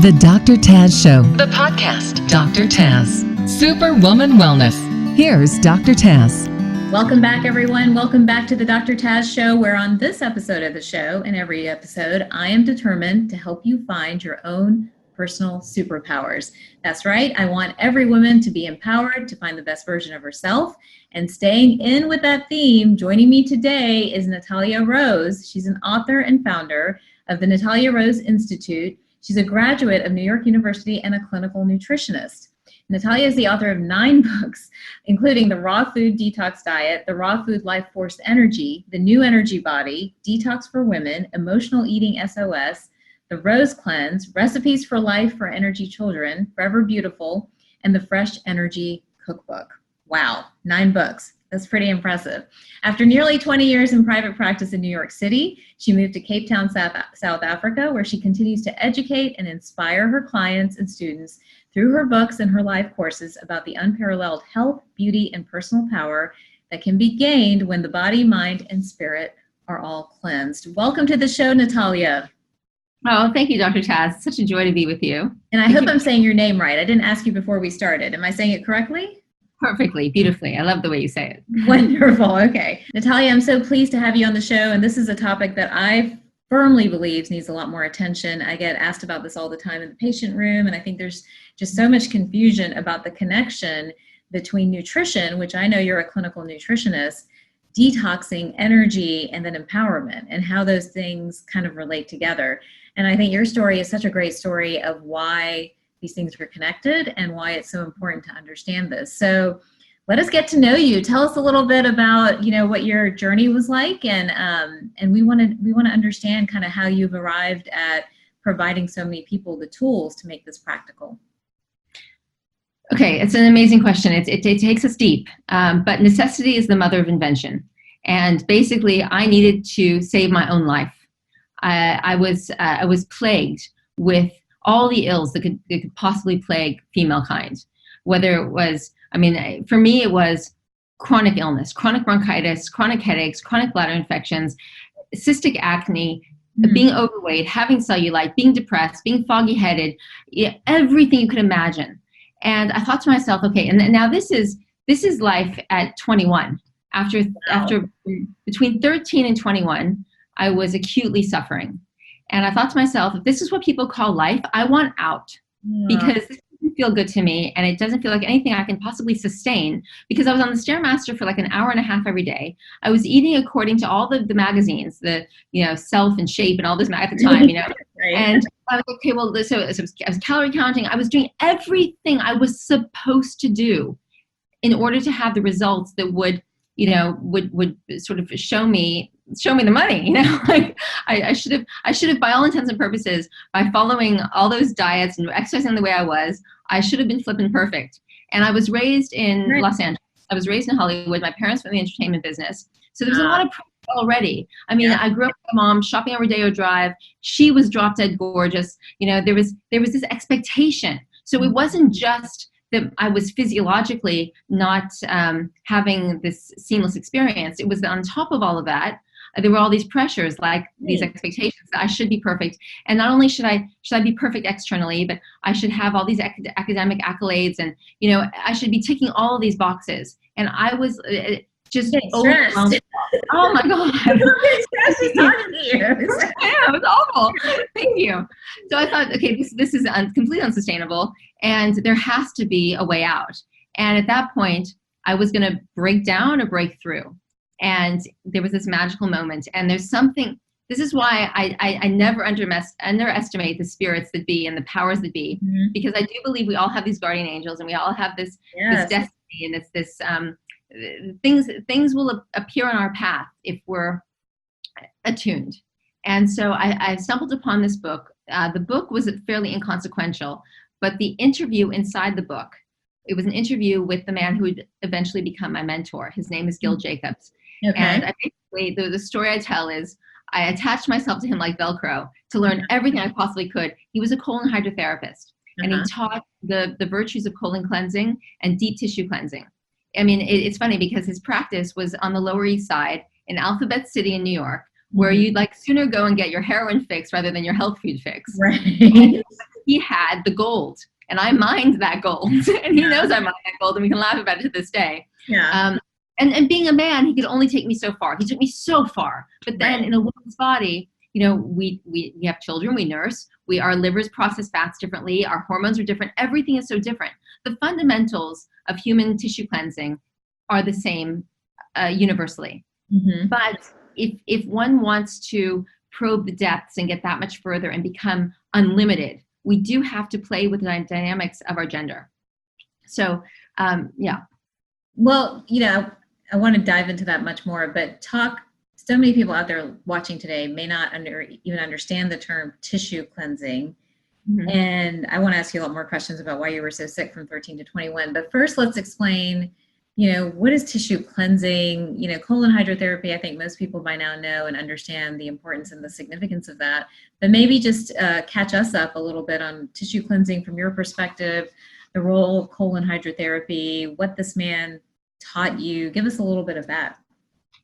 The Dr. Taz Show, the podcast. Dr. Taz, Superwoman Wellness. Here's Dr. Taz. Welcome back, everyone. Welcome back to the Dr. Taz Show, where on this episode of the show and every episode, I am determined to help you find your own personal superpowers. That's right. I want every woman to be empowered to find the best version of herself. And staying in with that theme, joining me today is Natalia Rose. She's an author and founder of the Natalia Rose Institute. She's a graduate of New York University and a clinical nutritionist. Natalia is the author of 9 books, including The Raw Food Detox Diet, The Raw Food Life Force Energy, The New Energy Body, Detox for Women, Emotional Eating SOS, The Rose Cleanse, Recipes for Life for Energy Children, Forever Beautiful, and The Fresh Energy Cookbook. Wow, 9 books. That's pretty impressive. After nearly 20 years in private practice in New York City, she moved to Cape Town, South Africa, where she continues to educate and inspire her clients and students through her books and her live courses about the unparalleled health, beauty, and personal power that can be gained when the body, mind, and spirit are all cleansed. Welcome to the show, Natalia. Oh, thank you, Dr. Taz. It's such a joy to be with you. And I hope I'm saying your name right. I didn't ask you before we started. Am I saying it correctly? Perfectly, beautifully. I love the way you say it. Wonderful. Okay. Natalia, I'm so pleased to have you on the show. And this is a topic that I firmly believe needs a lot more attention. I get asked about this all the time in the patient room. And I think there's just so much confusion about the connection between nutrition, which I know you're a clinical nutritionist, detoxing, energy, and then empowerment, and how those things kind of relate together. And I think your story is such a great story of why these things are connected and why it's so important to understand this. So let us get to know you. Tell us a little bit about, what your journey was like, and we want to understand kind of how you've arrived at providing so many people the tools to make this practical. Okay, it's an amazing question. It takes us deep, but necessity is the mother of invention. And basically, I needed to save my own life. I was plagued with all the ills that could possibly plague female kind, whether it was, for me, it was chronic illness, chronic bronchitis, chronic headaches, chronic bladder infections, cystic acne, being overweight, having cellulite, being depressed, being foggy-headed, everything you could imagine. And I thought to myself, okay, and now this is life at 21. After between 13 and 21, I was acutely suffering. And I thought to myself, if this is what people call life, I want out, because this doesn't feel good to me, and it doesn't feel like anything I can possibly sustain, because I was on the Stairmaster for like an hour and a half every day. I was eating according to all the magazines, the Self and Shape and all this at the time, Right. And I was like, okay, well, so I was calorie counting. I was doing everything I was supposed to do in order to have the results that would sort of show me the money. Like I should have, by all intents and purposes, by following all those diets and exercising the way I was, I should have been flipping perfect. And I was raised in Los Angeles. I was raised in Hollywood. My parents were in the entertainment business. So there was a lot of pressure already. I grew up with my mom shopping on Rodeo Drive. She was drop dead gorgeous. There was this expectation. So it wasn't just that I was physiologically not having this seamless experience. It was on top of all of that, there were all these pressures, like these expectations that I should be perfect. And not only should I be perfect externally, but I should have all these academic accolades, and I should be ticking all of these boxes. And I was just overwhelmed. Oh my God. Stressed talking to you. Yeah, it was awful. Thank you. So I thought, okay, this is completely unsustainable, and there has to be a way out. And at that point, I was going to break down or break through. And there was this magical moment. And there's something, this is why I never underestimate the spirits that be and the powers that be, because I do believe we all have these guardian angels, and we all have this destiny, and this things will appear on our path if we're attuned. And so I stumbled upon this book. The book was fairly inconsequential, but the interview inside the book, it was an interview with the man who would eventually become my mentor. His name is Gil Jacobs. Okay. And I basically, the story I tell is I attached myself to him like Velcro to learn everything I possibly could. He was a colon hydrotherapist, and he taught the virtues of colon cleansing and deep tissue cleansing. It's funny because his practice was on the Lower East Side in Alphabet City in New York, where you'd like sooner go and get your heroin fix rather than your health food fix. Right. he had the gold, and I mined that gold, and he knows I mined that gold, and we can laugh about it to this day. Yeah. And being a man, he could only take me so far. He took me so far. But then in a woman's body, we have children, we nurse, our livers process fats differently, our hormones are different, everything is so different. The fundamentals of human tissue cleansing are the same universally. Mm-hmm. But if one wants to probe the depths and get that much further and become unlimited, we do have to play with the dynamics of our gender. So, yeah. Well, I want to dive into that much more, but so many people out there watching today may not even understand the term tissue cleansing. Mm-hmm. And I want to ask you a lot more questions about why you were so sick from 13 to 21. But first, let's explain, what is tissue cleansing? Colon hydrotherapy, I think most people by now know and understand the importance and the significance of that. But maybe just catch us up a little bit on tissue cleansing from your perspective, the role of colon hydrotherapy, what this man taught you. Give us a little bit of that.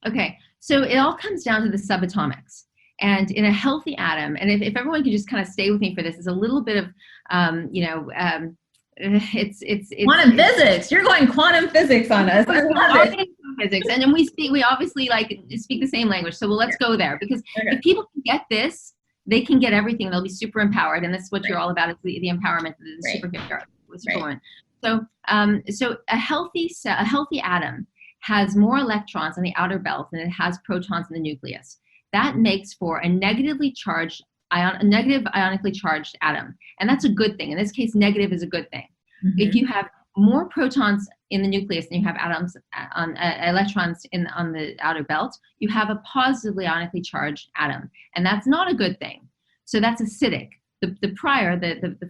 Okay. So it all comes down to the subatomics. And in a healthy atom, and if everyone could just kind of stay with me for this, is a little bit of, it's quantum physics. You're going quantum physics on us. I love it. Physics. And then we obviously speak the same language. So let's go there, because if people can get this, they can get everything. They'll be super empowered. And that's what you're all about, is the empowerment of the superhero. Right. So a healthy atom has more electrons in the outer belt than it has protons in the nucleus. That makes for a negative ionically charged atom. And that's a good thing. In this case, negative is a good thing. Mm-hmm. If you have more protons in the nucleus than you have electrons on the outer belt, you have a positively ionically charged atom. And that's not a good thing. So that's acidic. The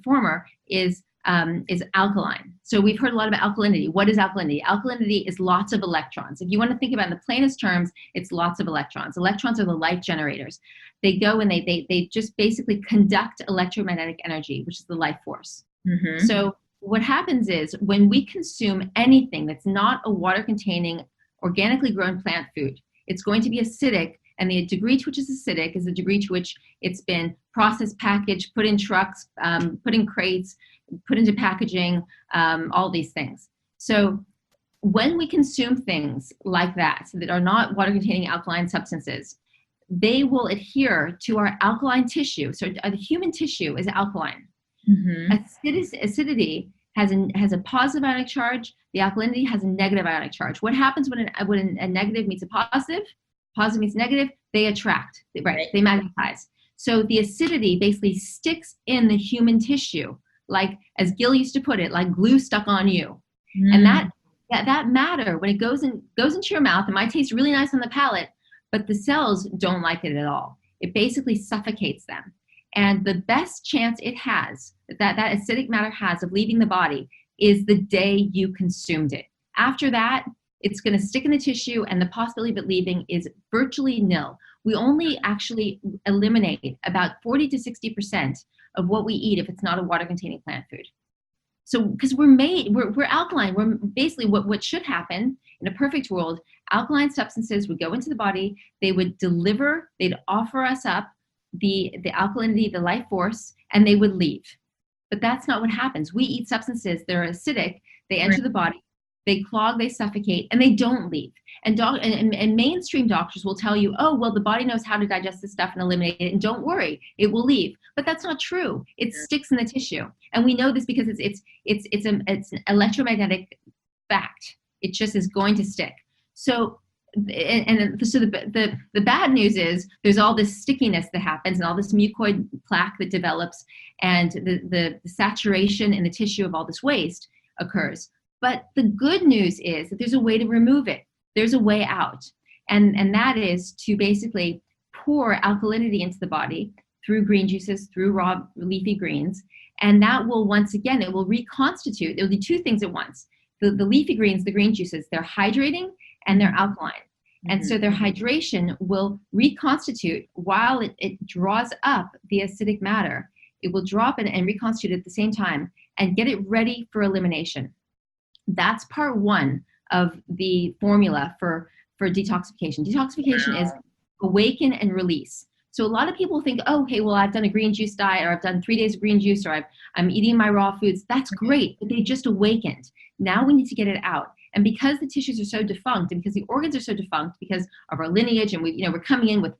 former is alkaline. So we've heard a lot about alkalinity. What is alkalinity? Alkalinity is lots of electrons. If you want to think about it in the plainest terms, it's lots of electrons. Electrons are the life generators. They go and they just basically conduct electromagnetic energy, which is the life force. Mm-hmm. So what happens is, when we consume anything that's not a water-containing, organically grown plant food, it's going to be acidic. And the degree to which it's acidic is the degree to which it's been processed, packaged, put in trucks, put in crates, put into packaging, all these things. So when we consume things like that are not water-containing alkaline substances, they will adhere to our alkaline tissue. So the human tissue is alkaline. Mm-hmm. Acidity has a positive ionic charge. The alkalinity has a negative ionic charge. What happens when a negative meets a positive meets negative? They attract, right? They magnetize. So the acidity basically sticks in the human tissue, like, as Gil used to put it, like glue stuck on you. Mm. And that matter, when it goes into your mouth, it might taste really nice on the palate, but the cells don't like it at all. It basically suffocates them. And the best chance it has, that acidic matter has, of leaving the body is the day you consumed it. After that, it's going to stick in the tissue, and the possibility of it leaving is virtually nil. We only actually eliminate about 40 to 60% of what we eat if it's not a water-containing plant food. So, because we're alkaline. We're basically what should happen in a perfect world. Alkaline substances would go into the body. They'd offer us up the alkalinity, the life force, and they would leave. But that's not what happens. We eat substances that are acidic. They enter the body. They clog, they suffocate, and they don't leave. And mainstream doctors will tell you, oh, well, the body knows how to digest this stuff and eliminate it, and don't worry, it will leave. But that's not true. It sticks in the tissue, and we know this because it's an electromagnetic fact. It just is going to stick. So, the bad news is there's all this stickiness that happens, and all this mucoid plaque that develops, and the saturation in the tissue of all this waste occurs. But the good news is that there's a way to remove it. There's a way out. And that is to basically pour alkalinity into the body through green juices, through raw leafy greens. And that will, once again, it will reconstitute. It will do two things at once. The leafy greens, the green juices, they're hydrating and they're alkaline. Mm-hmm. And so their hydration will reconstitute while it draws up the acidic matter. It will drop it and reconstitute at the same time and get it ready for elimination. That's part one of the formula for detoxification. Detoxification is awaken and release. So a lot of people think, oh, okay, well, I've done a green juice diet, or I've done 3 days of green juice, or I'm eating my raw foods. That's great, but they just awakened. Now we need to get it out. And because the tissues are so defunct, and because the organs are so defunct because of our lineage, and we're coming in with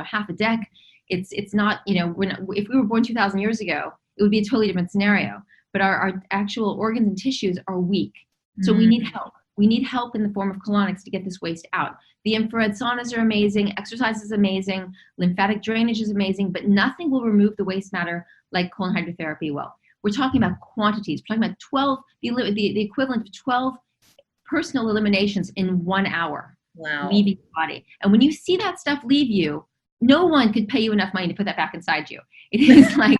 half a deck. It's not, we're not, if we were born 2,000 years ago, it would be a totally different scenario. But our actual organs and tissues are weak. So we need help. We need help in the form of colonics to get this waste out. The infrared saunas are amazing. Exercise is amazing. Lymphatic drainage is amazing. But nothing will remove the waste matter like colon hydrotherapy will. We're talking about quantities. We're talking about 12, the equivalent of 12 personal eliminations in 1 hour. Wow. Leaving the body. And when you see that stuff leave you, no one could pay you enough money to put that back inside you. It is like,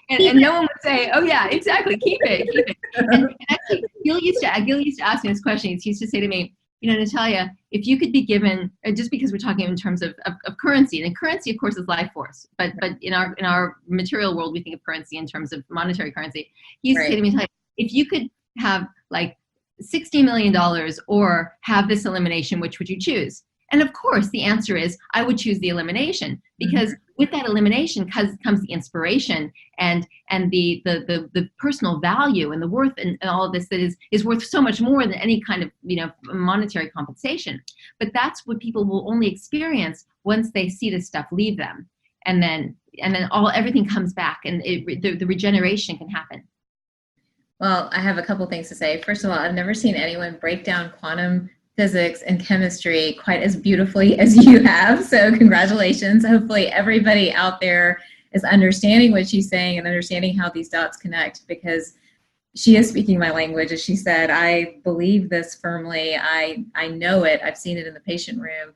and no one would say, oh yeah, exactly, keep it. And actually, Gil used to ask me this question. He used to say to me, Natalia, if you could be given, just because we're talking in terms of currency, and currency, of course, is life force, but in our material world, we think of currency in terms of monetary currency. He used to say to me, Natalia, if you could have like $60 million or have this elimination, which would you choose? And of course, the answer is I would choose the elimination, because with that elimination comes the inspiration and the personal value and the worth and all of this that is worth so much more than any kind of monetary compensation. But that's what people will only experience once they see this stuff leave them, and then everything comes back, and the regeneration can happen. Well, I have a couple things to say. First of all, I've never seen anyone break down quantum physics and chemistry quite as beautifully as you have. So congratulations. Hopefully everybody out there is understanding what she's saying and understanding how these dots connect, because she is speaking my language. As she said, I believe this firmly. I know it. I've seen it in the patient room.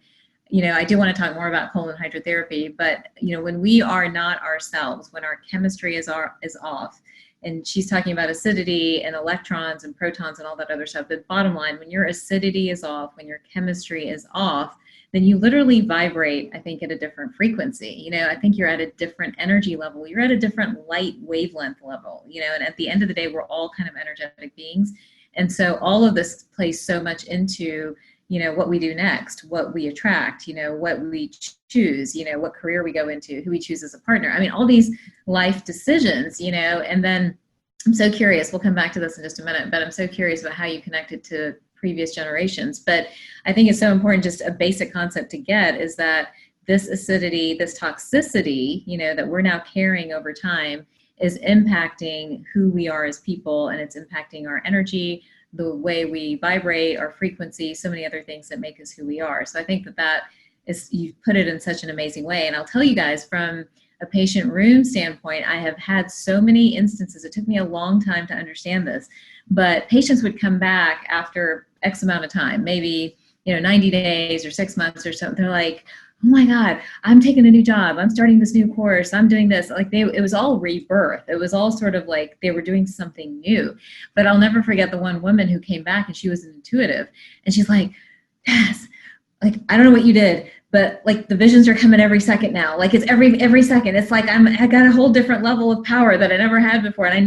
I do want to talk more about colon hydrotherapy, but when we are not ourselves, when our chemistry is off, and she's talking about acidity and electrons and protons and all that other stuff. But bottom line, when your acidity is off, when your chemistry is off, then you literally vibrate, I think, at a different frequency. I think you're at a different energy level. You're at a different light wavelength level, and at the end of the day, we're all kind of energetic beings. And so all of this plays so much into what we do next, what we attract, what we choose, what career we go into, who we choose as a partner. I mean, all these life decisions, and then I'm so curious, we'll come back to this in just a minute, but I'm so curious about how you connected to previous generations. But I think it's so important, just a basic concept to get is that this acidity, this toxicity, that we're now carrying over time is impacting who we are as people, and it's impacting our energy, the way we vibrate, our frequency, so many other things that make us who we are. So I think that is, you put it in such an amazing way. And I'll tell you guys, from a patient room standpoint, I have had so many instances. It took me a long time to understand this, but patients would come back after X amount of time, maybe 90 days or 6 months or something. They're like, oh my God, I'm taking a new job. I'm starting this new course. I'm doing this. Like it was all rebirth. It was all sort of like they were doing something new. But I'll never forget the one woman who came back, and she was an intuitive. And she's like, Taz, like, I don't know what you did, but like the visions are coming every second now. Like it's every second. It's like I got a whole different level of power that I never had before. And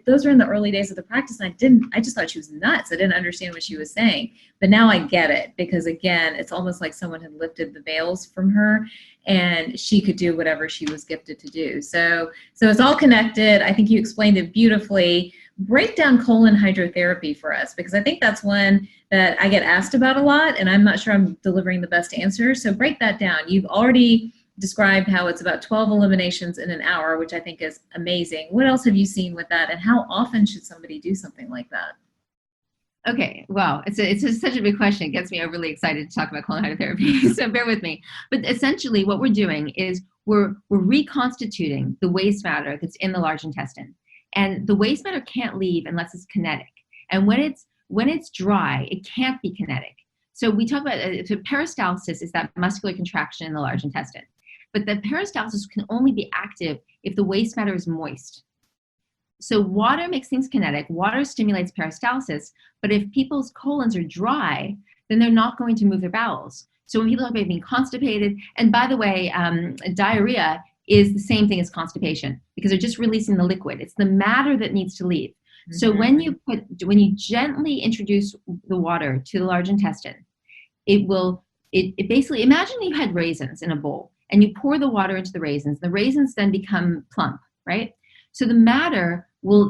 those were in the early days of the practice. And I just thought she was nuts. I didn't understand what she was saying. But now I get it, because again, it's almost like someone had lifted the veils from her and she could do whatever she was gifted to do. So it's all connected. I think you explained it beautifully. Break down colon hydrotherapy for us, because I think that's one that I get asked about a lot, and I'm not sure I'm delivering the best answer. So break that down. You've already described how it's about 12 eliminations in an hour, which I think is amazing. What else have you seen with that, and how often should somebody do something like that? Okay, well, it's such a big question. It gets me overly excited to talk about colon hydrotherapy, so bear with me. But essentially what we're doing is we're reconstituting the waste matter that's in the large intestine. And the waste matter can't leave unless it's kinetic. And when it's dry, it can't be kinetic. So we talk about peristalsis is that muscular contraction in the large intestine. But the peristalsis can only be active if the waste matter is moist. So water makes things kinetic. Water stimulates peristalsis. But if people's colons are dry, then they're not going to move their bowels. So when people talk about being constipated, and by the way, diarrhea is the same thing as constipation, because they're just releasing the liquid. It's the matter that needs to leave. Mm-hmm. So when you gently introduce the water to the large intestine, it will it basically, imagine you had raisins in a bowl and you pour the water into the raisins. The raisins then become plump, right? So the matter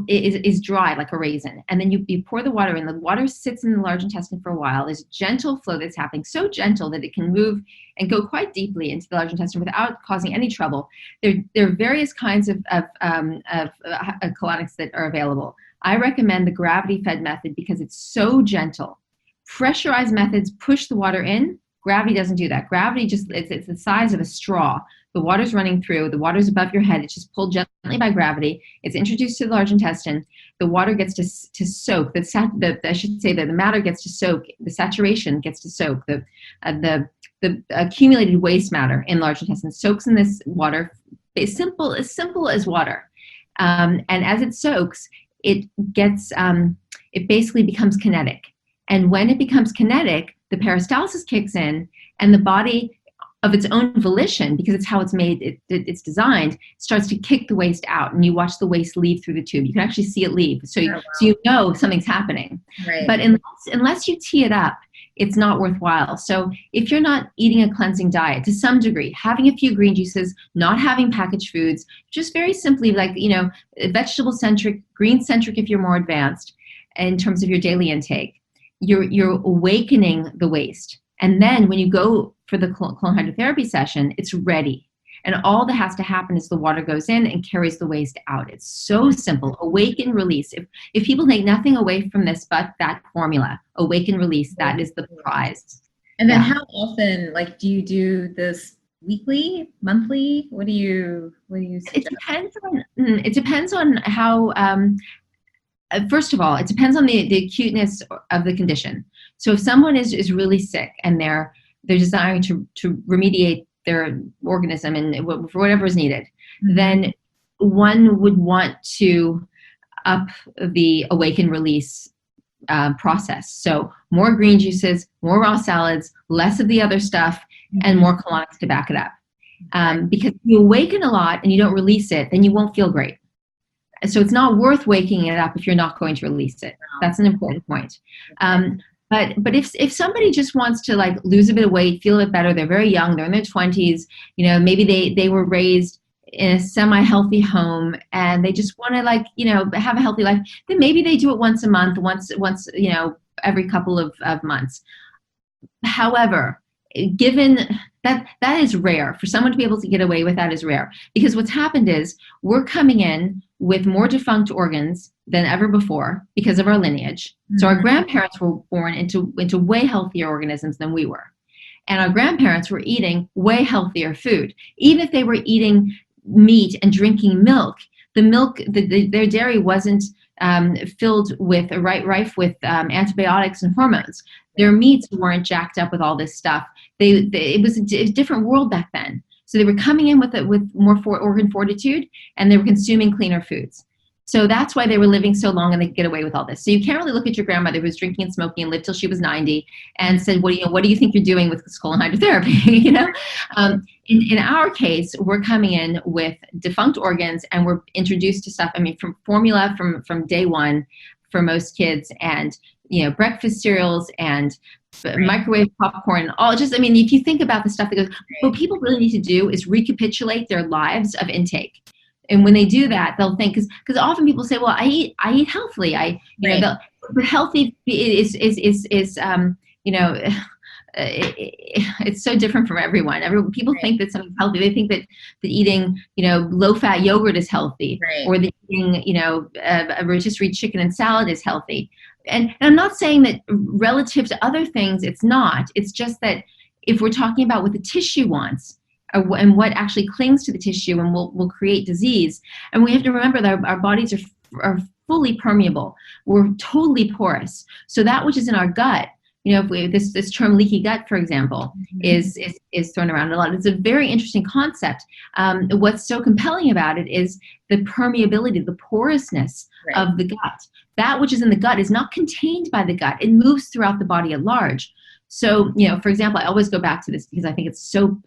is dry like a raisin. And then you pour the water in. The water sits in the large intestine for a while. There's a gentle flow that's happening, so gentle that it can move and go quite deeply into the large intestine without causing any trouble. There are various kinds of colonics that are available. I recommend the gravity-fed method because it's so gentle. Pressurized methods push the water in. Gravity doesn't do that. Gravity it's the size of a straw. The water's running through. The water's above your head. It's just pulled gently by gravity. It's introduced to the large intestine. The water gets to soak. I should say that the matter gets to soak. The saturation gets to soak. The accumulated waste matter in large intestine soaks in this water. It's simple as water. And as it soaks, it basically becomes kinetic. And when it becomes kinetic, the peristalsis kicks in, and the body, of its own volition, because it's how it's made, it's designed, starts to kick the waste out, and you watch the waste leave through the tube. You can actually see it leave, so you know something's happening. Right. But unless you tee it up, it's not worthwhile. So if you're not eating a cleansing diet to some degree, having a few green juices, not having packaged foods, just very simply vegetable-centric, green-centric if you're more advanced in terms of your daily intake, you're awakening the waste. And then when you go for the colon hydrotherapy session, it's ready. And all that has to happen is the water goes in and carries the waste out. It's so simple. Awaken, release. If people take nothing away from this but that formula, awaken, release, that is the prize. And then how often, do you do this weekly, monthly? What do you suggest? It depends on how, first of all, it depends on the acuteness of the condition. So if someone is really sick and they're desiring to remediate their organism and for whatever is needed, then one would want to up the awaken release process. So more green juices, more raw salads, less of the other stuff, and more colonics to back it up. Because if you awaken a lot and you don't release it, then you won't feel great. So it's not worth waking it up if you're not going to release it. That's an important point. But if somebody just wants to lose a bit of weight, feel a bit better, they're very young, they're in their 20s, maybe they were raised in a semi-healthy home and they just want to have a healthy life, then maybe they do it once a month, once every couple of months. However, given that is rare, for someone to be able to get away with that is rare, because what's happened is we're coming in with more defunct organs than ever before because of our lineage. So our grandparents were born into way healthier organisms than we were. And our grandparents were eating way healthier food. Even if they were eating meat and drinking milk, their dairy wasn't filled with rife with antibiotics and hormones. Their meats weren't jacked up with all this stuff. It was a different world back then. So they were coming in with more organ fortitude, and they were consuming cleaner foods. So that's why they were living so long and they could get away with all this. So you can't really look at your grandmother who was drinking and smoking and lived till she was 90 and said, what do you think you're doing with this colon hydrotherapy? In our case, we're coming in with defunct organs and we're introduced to stuff, from formula from day one for most kids, and breakfast cereals and microwave popcorn, if you think about the stuff that goes, what people really need to do is recapitulate their lives of intake. And when they do that, they'll think, because often people say, well, I eat healthily. But healthy is it's so different from everyone. People think that something's healthy. They think that eating, low-fat yogurt is healthy, or that eating, a rotisserie chicken and salad is healthy. And I'm not saying that relative to other things, it's not. It's just that if we're talking about what the tissue wants, and what actually clings to the tissue and will create disease. And we have to remember that our bodies are fully permeable. We're totally porous. So that which is in our gut, if this term leaky gut, for example, is thrown around a lot. It's a very interesting concept. What's so compelling about it is the permeability, the porousness of the gut. That which is in the gut is not contained by the gut. It moves throughout the body at large. So, for example, I always go back to this because I think it's so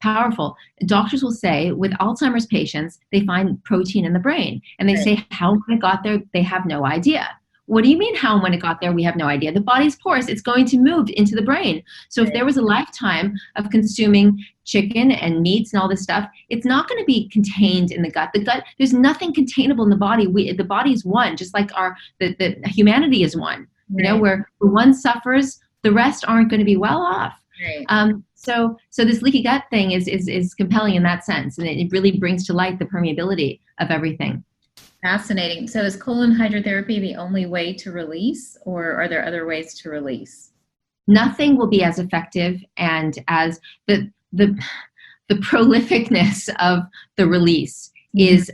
powerful. Doctors will say with Alzheimer's patients, they find protein in the brain and they say how it got there, they have no idea. What do you mean how and when it got there? We have no idea. The body's porous. It's going to move into the brain. So if there was a lifetime of consuming chicken and meats and all this stuff, it's not going to be contained in the gut. The gut, there's nothing containable in the body. The body is one, just like the humanity is one. You know, where one suffers, the rest aren't going to be well off. Right. So this leaky gut thing is compelling in that sense, and it really brings to light the permeability of everything. Fascinating. So is colon hydrotherapy the only way to release, or are there other ways to release? Nothing will be as effective and as the prolificness of the release is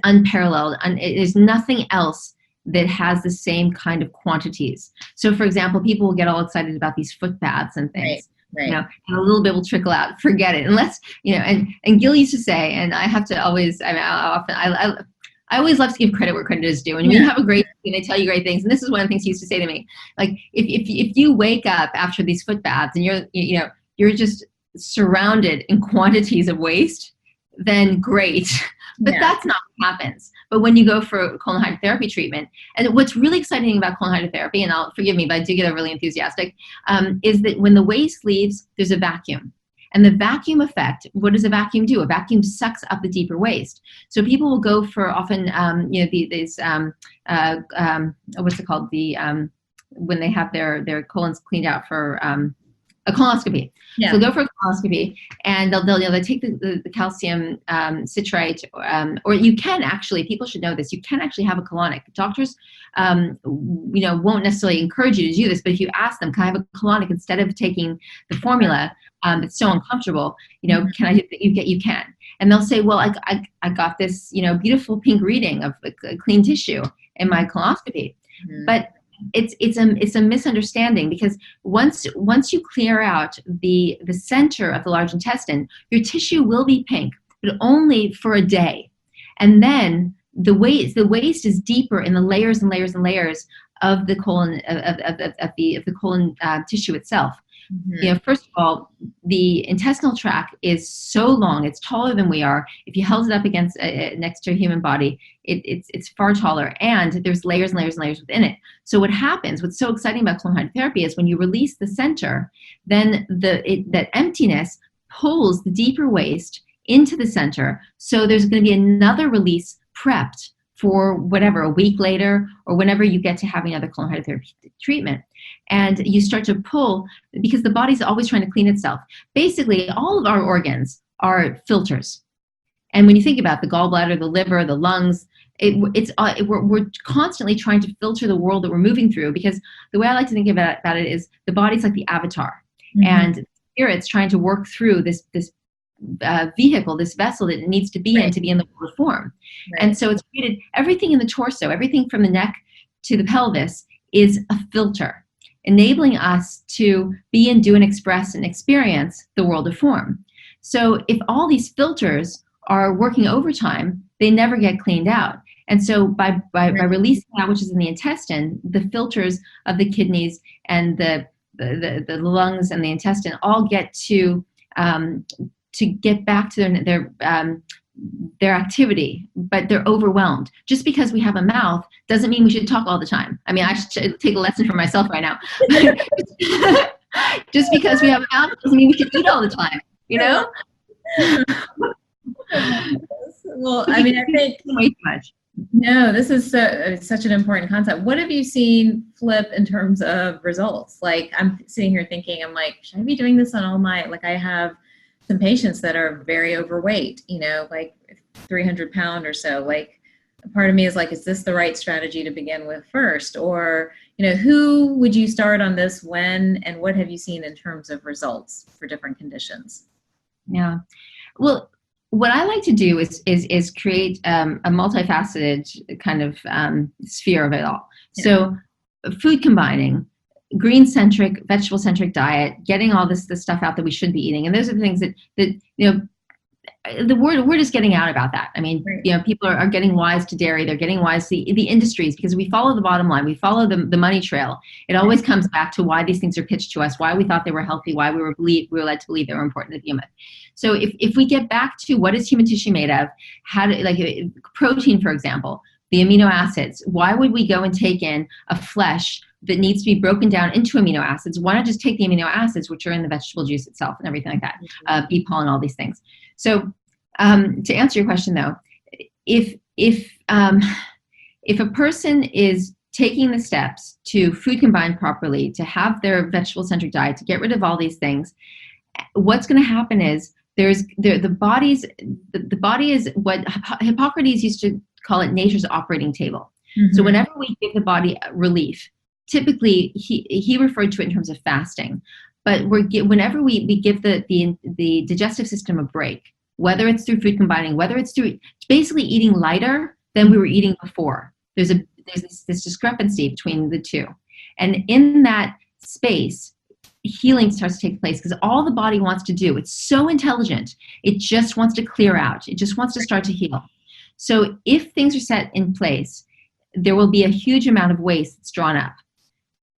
unparalleled. And there's nothing else that has the same kind of quantities. So for example, people will get all excited about these foot baths and things. Right. You know, and a little bit will trickle out. Forget it. Unless, you know, and Gil used to say, and I have to always, I always love to give credit where credit is due. And when you have a great thing, they tell you great things. And this is one of the things he used to say to me. Like, if you wake up after these foot baths and you're just surrounded in quantities of waste, then great. But that's not what happens. But when you go for colon hydrotherapy treatment, and what's really exciting about colon hydrotherapy, and forgive me, but I do get really enthusiastic, is that when the waste leaves, there's a vacuum. And the vacuum effect, what does a vacuum do? A vacuum sucks up the deeper waste. So people will go for often, these what's it called? When they have their colons cleaned out for a colonoscopy. Yeah. So they'll go for a colonoscopy, and they'll take the calcium citrate, or you can actually, people should know this, you can actually have a colonic. Doctors, won't necessarily encourage you to do this, but if you ask them, can I have a colonic instead of taking the formula that's so uncomfortable, can I, you can. And they'll say, well, I got this, beautiful pink reading of a clean tissue in my colonoscopy. Mm-hmm. But it's a misunderstanding, because once you clear out the center of the large intestine, your tissue will be pink, but only for a day. And then the waste is deeper in the layers and layers and layers of the colon of the colon tissue itself. Mm-hmm. First of all, the intestinal tract is so long; it's taller than we are. If you held it up against next to a human body, it's far taller, and there's layers and layers and layers within it. So what happens? What's so exciting about colon hydrotherapy is when you release the center, then that emptiness pulls the deeper waste into the center. So there's going to be another release prepped for whatever, a week later, or whenever you get to having another colon hydrotherapy treatment. And you start to pull, because the body's always trying to clean itself. Basically, all of our organs are filters. And when you think about the gallbladder, the liver, the lungs, we're constantly trying to filter the world that we're moving through, because the way I like to think about it is the body's like the avatar. Mm-hmm. And spirit's trying to work through this vehicle, this vessel that it needs to be in to be in the world form. Right. And so it's created, everything in the torso, everything from the neck to the pelvis is a filter, enabling us to be and do and express and experience the world of form. So if all these filters are working overtime, they never get cleaned out. And so by releasing that which is in the intestine, the filters of the kidneys and the lungs and the intestine all get to get back to their activity, but they're overwhelmed. Just because we have a mouth doesn't mean we should talk all the time. I mean, I should take a lesson from myself right now. Just because we have a mouth doesn't mean we should eat all the time, Well, I mean, I think way too much. No, this is such an important concept. What have you seen flip in terms of results? Like, I'm sitting here thinking, I'm like, should I be doing this on all I have some patients that are very overweight, like 300 pound or so. Like, part of me is like, is this the right strategy to begin with first? Or, who would you start on this when, and what have you seen in terms of results for different conditions? Yeah. Well, what I like to do is create a multifaceted kind of sphere of it all. Yeah. So food combining, green-centric, vegetable-centric diet, getting all this stuff out that we should be eating. And those are the things that the word is getting out about that. I mean, right. People are getting wise to dairy. They're getting wise to the industries, because we follow the bottom line. We follow the money trail. It always comes back to why these things are pitched to us, why we thought they were healthy, why we were led to believe they were important to the human. So if we get back to what is human tissue made of, protein, for example, the amino acids. Why would we go and take in a flesh that needs to be broken down into amino acids? Why not just take the amino acids, which are in the vegetable juice itself and everything like that, bee pollen, all these things. So to answer your question though, if a person is taking the steps to food combine properly, to have their vegetable-centric diet, to get rid of all these things, what's going to happen is the body is what Hippocrates used to call it nature's operating table. So whenever we give the body relief, typically he referred to it in terms of fasting, but whenever we give the digestive system a break, whether it's through food combining, whether it's through basically eating lighter than we were eating before, there's this discrepancy between the two. And in that space, healing starts to take place because all the body wants to do, it's so intelligent, it just wants to clear out. It just wants to start to heal. So if things are set in place, there will be a huge amount of waste that's drawn up.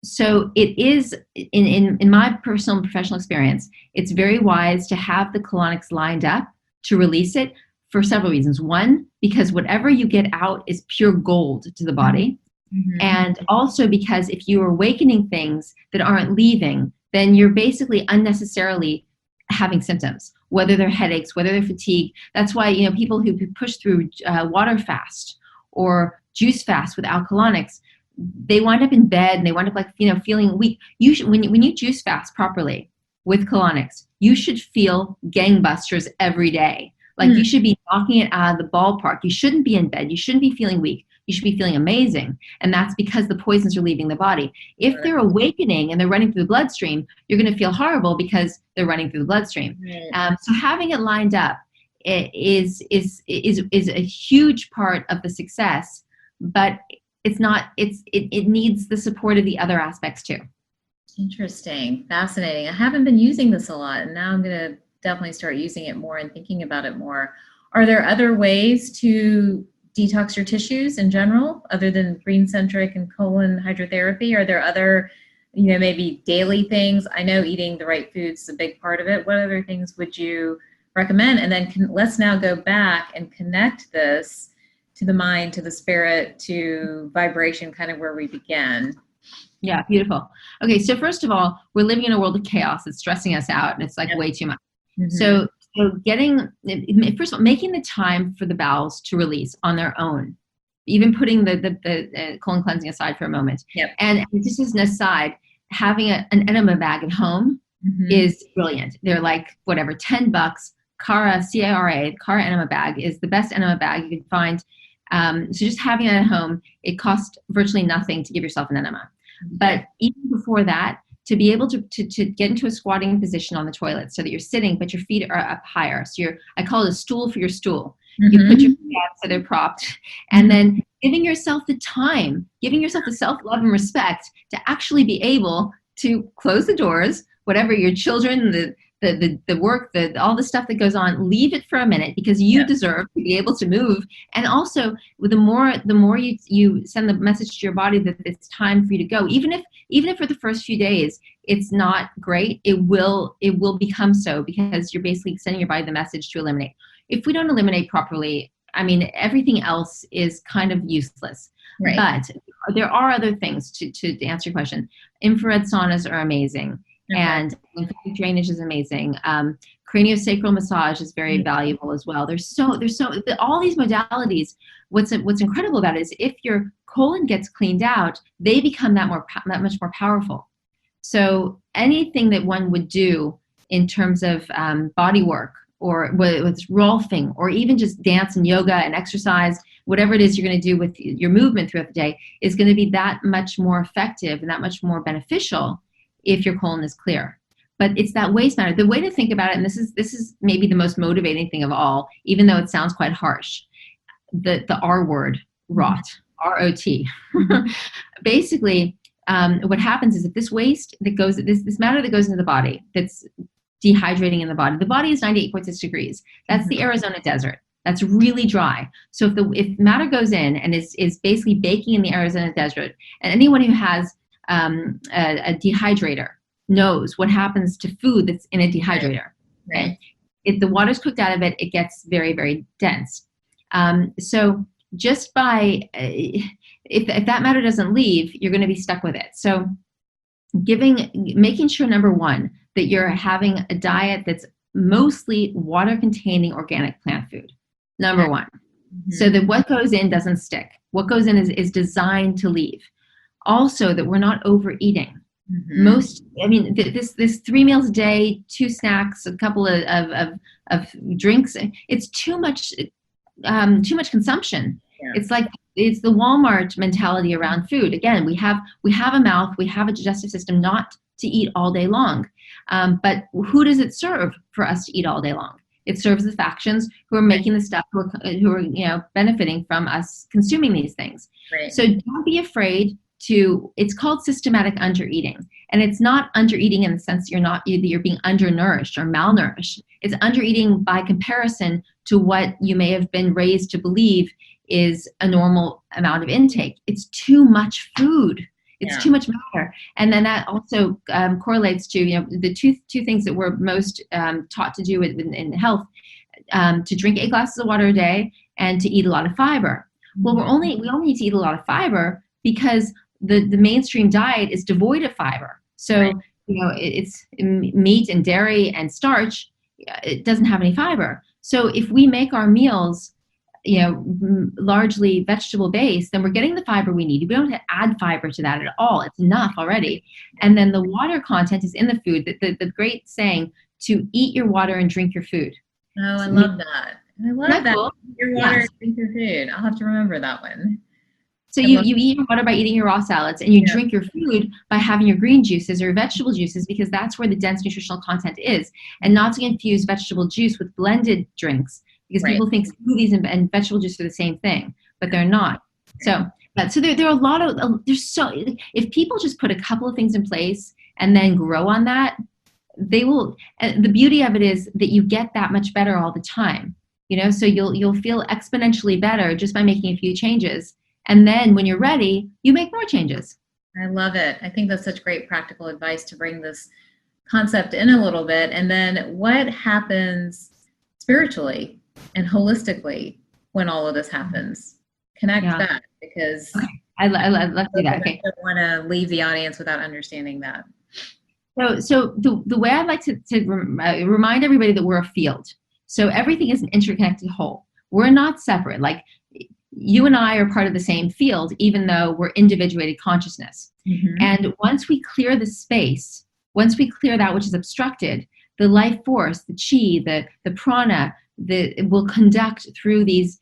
So it is, in my personal and professional experience, it's very wise to have the colonics lined up to release it for several reasons. One, because whatever you get out is pure gold to the body. And also because if you are awakening things that aren't leaving, then you're basically unnecessarily having symptoms, whether they're headaches, whether they're fatigue. That's why, people who push through water fast or juice fast without colonics, they wind up in bed and they wind up feeling weak. You should, when you juice fast properly with colonics, you should feel gangbusters every day. Like you should be knocking it out of the ballpark. You shouldn't be in bed. You shouldn't be feeling weak. You should be feeling amazing. And that's because the poisons are leaving the body. If they're awakening and they're running through the bloodstream, you're going to feel horrible because they're running through the bloodstream. So having it lined up is a huge part of the success, but it needs the support of the other aspects too. Interesting. Fascinating. I haven't been using this a lot, and now I'm going to definitely start using it more and thinking about it more. Are there other ways to detox your tissues in general, other than green-centric and colon hydrotherapy? Are there other, maybe daily things? I know eating the right foods is a big part of it. What other things would you recommend? And then let's now go back and connect this to the mind, to the spirit, to vibration, kind of where we began. Yeah, beautiful. Okay, so first of all, we're living in a world of chaos. It's stressing us out, and it's like way too much. So first of all, making the time for the bowels to release on their own, even putting the colon cleansing aside for a moment. And just as an aside, having an enema bag at home is brilliant. They're like, whatever, $10. Cara, C-A-R-A, Cara enema bag is the best enema bag you can find. So just having it at home, it costs virtually nothing to give yourself an enema. But even before that, to be able to get into a squatting position on the toilet so that you're sitting, but your feet are up higher. So I call it a stool for your stool. You put your feet out so they're propped, and then giving yourself the time, giving yourself the self-love and respect to actually be able to close the doors, whatever your children, the work, all the stuff that goes on, leave it for a minute because you deserve to be able to move. And also, the more you send the message to your body that it's time for you to go, even if for the first few days it's not great, it will become so because you're basically sending your body the message to eliminate. If we don't eliminate properly, I mean, everything else is kind of useless. Right. But there are other things to answer your question. Infrared saunas are amazing. And lymphatic drainage is amazing. Craniosacral massage is very valuable as well. There's so all these modalities. What's incredible about it is if your colon gets cleaned out, they become that much more powerful. So anything that one would do in terms of body work, or whether it's rolfing, or even just dance and yoga and exercise, whatever it is you're going to do with your movement throughout the day, is going to be that much more effective and that much more beneficial if your colon is clear. But it's that waste matter. The way to think about it, and this is maybe the most motivating thing of all, even though it sounds quite harsh, the R word, rot, R-O-T. Basically, what happens is that this waste that goes, this matter that goes into the body, that's dehydrating in the body is 98.6 degrees. That's the Arizona desert. That's really dry. So if matter goes in and is basically baking in the Arizona desert, and anyone who has a dehydrator knows what happens to food that's in a dehydrator. Right. If the water's cooked out of it, it gets very, very dense. So just by, if that matter doesn't leave, you're going to be stuck with it. So making sure, number one, that you're having a diet that's mostly water containing organic plant food, number one. So that what goes in doesn't stick. What goes in is designed to leave. Also, that we're not overeating. This 3 meals a day, 2 snacks, a couple of drinks, it's too much consumption. Yeah. It's the Walmart mentality around food. Again, we have a mouth, we have a digestive system not to eat all day long. But who does it serve for us to eat all day long? It serves the factions who are making the stuff, who are benefiting from us consuming these things. Right. So don't be afraid it's called systematic undereating. And it's not undereating in the sense that you're being undernourished or malnourished. It's undereating by comparison to what you may have been raised to believe is a normal amount of intake. It's too much food. It's too much matter. And then that also correlates to, the two things that we're most taught to do in health, to drink 8 glasses of water a day and to eat a lot of fiber. Well, we only need to eat a lot of fiber because the mainstream diet is devoid of fiber. So, it's meat and dairy and starch. It doesn't have any fiber. So if we make our meals, largely vegetable based, then we're getting the fiber we need. We don't have to add fiber to that at all. It's enough already. And then the water content is in the food. The great saying, to eat your water and drink your food. Oh, I love that. I love that. Cool? Your water and drink your food. I'll have to remember that one. So you eat your water by eating your raw salads, and you drink your food by having your green juices or vegetable juices, because that's where the dense nutritional content is. And not to confuse vegetable juice with blended drinks, because people think smoothies and vegetable juice are the same thing, but they're not. So there are a lot of, if people just put a couple of things in place and then grow on that, they will. The beauty of it is that you get that much better all the time. So you'll feel exponentially better just by making a few changes. And then when you're ready, you make more changes. I love it. I think that's such great practical advice to bring this concept in a little bit. And then what happens spiritually and holistically when all of this happens? Connect that, because I love to do that. Okay. I don't want to leave the audience without understanding that. So the way I'd like to remind everybody that we're a field. So everything is an interconnected whole. We're not separate. Like, you and I are part of the same field, even though we're individuated consciousness. And once we clear the space, once we clear that which is obstructed, the life force, the chi, the prana, it will conduct through these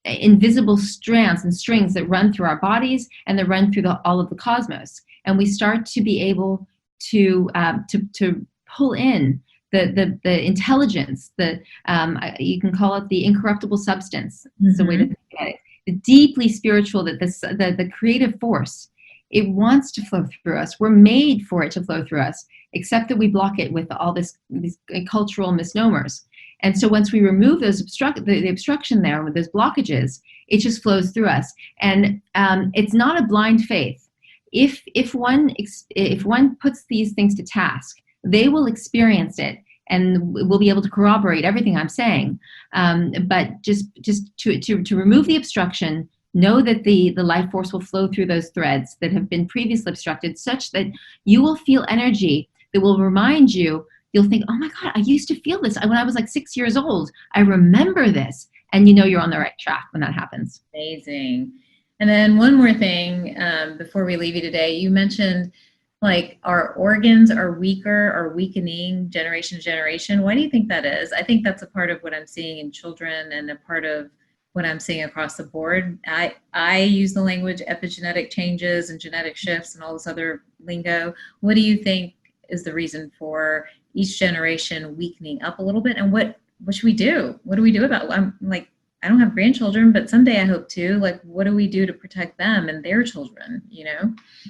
invisible strands and strings that run through our bodies and that run through all of the cosmos. And we start to be able to pull in the intelligence, you can call it the incorruptible substance. It's a way to think about it. The deeply spiritual, the creative force, it wants to flow through us. We're made for it to flow through us, except that we block it with all these cultural misnomers. And so once we remove those the obstruction there with those blockages, it just flows through us. And it's not a blind faith. If one puts these things to task, they will experience it, and we'll be able to corroborate everything I'm saying. But just to remove the obstruction, know that the life force will flow through those threads that have been previously obstructed, such that you will feel energy that will remind you. You'll think, oh my God, I used to feel this when I was like 6 years old. I remember this. And you're on the right track when that happens. Amazing. And then one more thing before we leave you today, you mentioned like our organs are weaker or weakening generation to generation. Why do you think that is? I think that's a part of what I'm seeing in children and a part of what I'm seeing across the board. I use the language epigenetic changes and genetic shifts and all this other lingo. What do you think is the reason for each generation weakening up a little bit? And what should we do? What do we do about it? I don't have grandchildren, but someday I hope to. Like, what do we do to protect them and their children,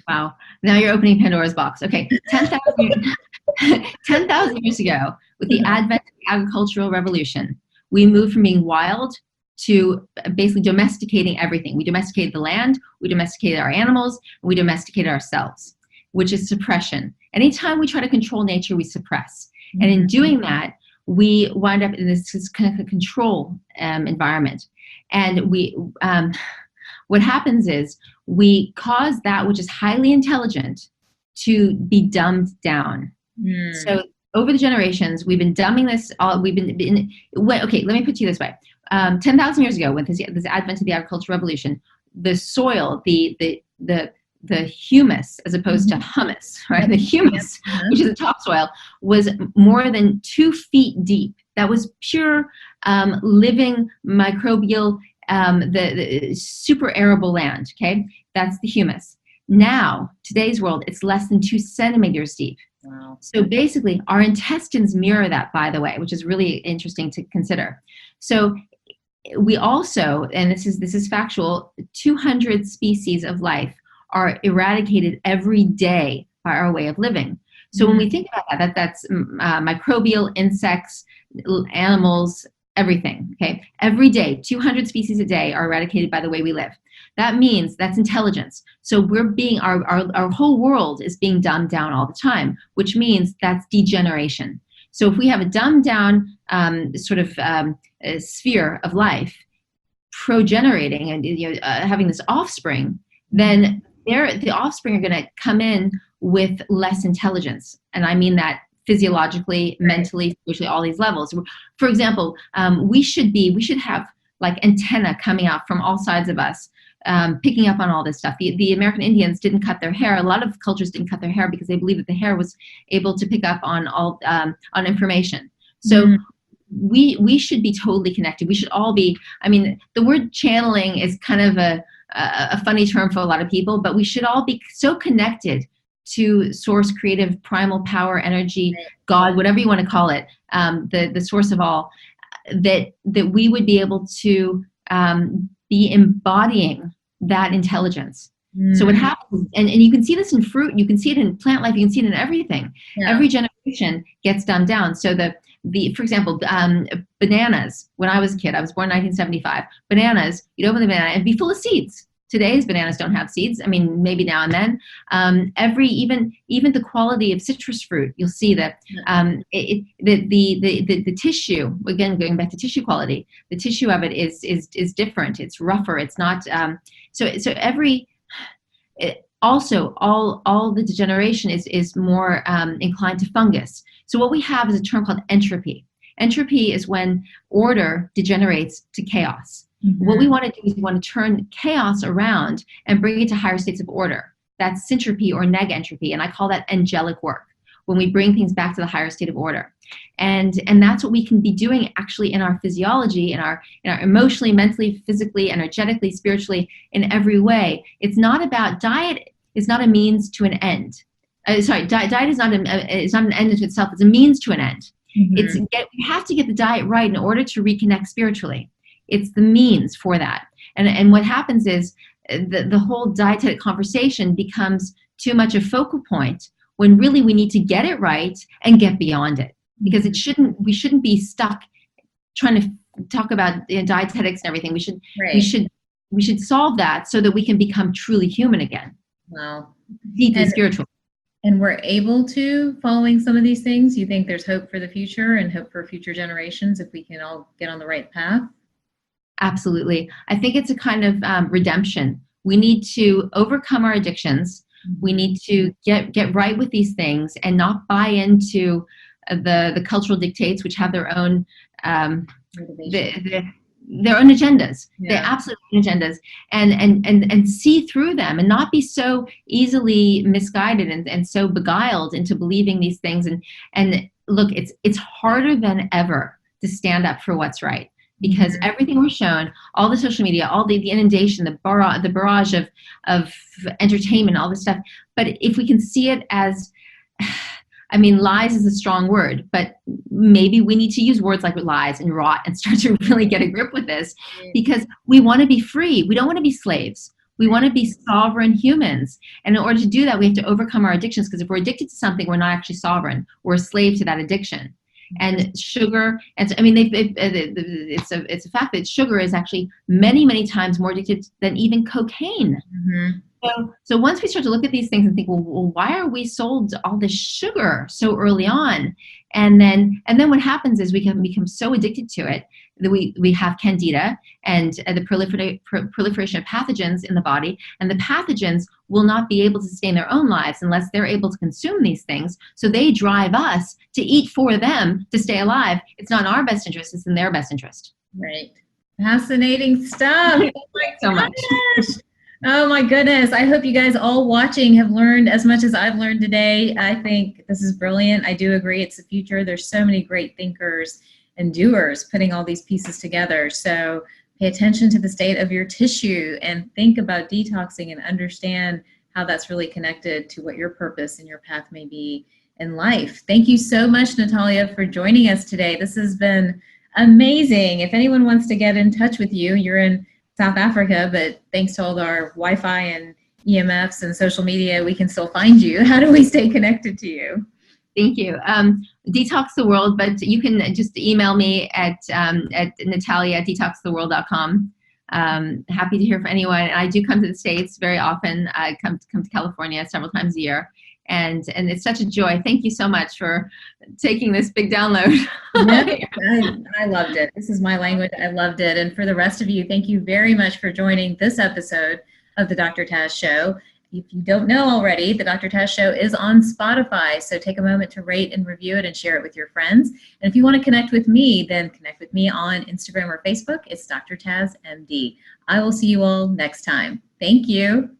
Wow. Now you're opening Pandora's box. Okay. 10,000 years ago, with the advent of the agricultural revolution, we moved from being wild to basically domesticating everything. We domesticated the land, we domesticated our animals, and we domesticated ourselves, which is suppression. Anytime we try to control nature, we suppress. And in doing that, we wind up in this kind of control environment. And what happens is we cause that which is highly intelligent to be dumbed down. So over the generations, we've been dumbing this all. Okay, let me put it to you this way. 10,000 years ago, with this advent of the agricultural revolution, the soil, the humus, as opposed to hummus, right? The humus, which is the topsoil, was more than 2 feet deep. That was pure, living microbial, the super arable land. Okay, that's the humus. Now, today's world, it's less than 2 centimeters deep. Wow. So basically, our intestines mirror that, by the way, which is really interesting to consider. So we also, and this is factual, 200 species of life are eradicated every day by our way of living. So when we think about that's microbial, insects, animals, everything, okay? Every day, 200 species a day are eradicated by the way we live. That means that's intelligence. So our whole world is being dumbed down all the time, which means that's degeneration. So if we have a dumbed down sphere of life, progenerating and having this offspring, then the offspring are going to come in with less intelligence. And I mean that physiologically, mentally, spiritually, all these levels. For example, we should have like antenna coming out from all sides of us, picking up on all this stuff. The American Indians didn't cut their hair. A lot of cultures didn't cut their hair because they believed that the hair was able to pick up on all on information. So we should be totally connected. We should all be. I mean, the word channeling is kind of a funny term for a lot of people, but we should all be so connected to source, creative, primal power, energy, God, whatever you want to call it, the source of all, that we would be able to be embodying that intelligence. So what happens, and you can see this in fruit, you can see it in plant life, you can see it in everything. Yeah. Every generation gets dumbed down. So for example, bananas, when I was a kid, I was born in 1975, bananas, you'd open the banana and be full of seeds. Today's bananas don't have seeds. I mean, maybe now and then. Even the quality of citrus fruit, you'll see that the tissue, again going back to tissue quality, the tissue of it is different. It's rougher. It's not. Also, all the degeneration is more inclined to fungus. So what we have is a term called entropy. Entropy is when order degenerates to chaos. What we want to do is we want to turn chaos around and bring it to higher states of order. That's syntropy or negentropy, and I call that angelic work, when we bring things back to the higher state of order. And that's what we can be doing actually in our physiology, in our emotionally, mentally, physically, energetically, spiritually, in every way. It's not about diet. Is not a means to an end. Diet is not an end into itself. It's a means to an end. We have to get the diet right in order to reconnect spiritually. It's the means for that. And what happens is the whole dietetic conversation becomes too much a focal point when really we need to get it right and get beyond it. Because we shouldn't be stuck trying to talk about dietetics and everything. We should solve that so that we can become truly human again. Wow. Deeply spiritual. And we're able to, following some of these things, you think there's hope for the future and hope for future generations if we can all get on the right path? Absolutely. I think it's a kind of redemption. We need to overcome our addictions. We need to get right with these things and not buy into the cultural dictates, which have their own their own agendas. They're absolutely agendas, and see through them and not be so easily misguided and so beguiled into believing these things. And look, it's harder than ever to stand up for what's right. Because everything we're shown, all the social media, all the inundation, the barrage of entertainment, all this stuff. But if we can see it as, I mean, lies is a strong word, but maybe we need to use words like lies and rot and start to really get a grip with this, because we want to be free. We don't want to be slaves. We want to be sovereign humans. And in order to do that, we have to overcome our addictions, because if we're addicted to something, we're not actually sovereign. We're a slave to that addiction. And sugar, and I mean, it's a fact that sugar is actually many, many times more addictive than even cocaine. So once we start to look at these things and think, well, why are we sold all this sugar so early on? And then what happens is we can become so addicted to it that we have candida and the proliferation of pathogens in the body, and the pathogens will not be able to sustain their own lives unless they're able to consume these things. So they drive us to eat for them to stay alive. It's not in our best interest, it's in their best interest. Right. Fascinating stuff. Oh my So much. gosh. Oh my goodness. I hope you guys all watching have learned as much as I've learned today. I think this is brilliant. I do agree it's the future. There's so many great thinkers and doers putting all these pieces together. So pay attention to the state of your tissue and think about detoxing and understand how that's really connected to what your purpose and your path may be in life. Thank you so much, Natalia, for joining us today. This has been amazing. If anyone wants to get in touch with you, you're in South Africa, but thanks to all our Wi-Fi and EMFs and social media, we can still find you. How do we stay connected to you? Thank you. Detox the World, but you can just email me at natalia@detoxtheworld.com. Happy to hear from anyone. And I do come to the States very often. I come to California several times a year. And it's such a joy. Thank you so much for taking this big download. I loved it. This is my language. I loved it. And for the rest of you, thank you very much for joining this episode of the Dr. Taz Show. If you don't know already, the Dr. Taz Show is on Spotify. So take a moment to rate and review it and share it with your friends. And if you want to connect with me, then connect with me on Instagram or Facebook. It's Dr. Taz MD. I will see you all next time. Thank you.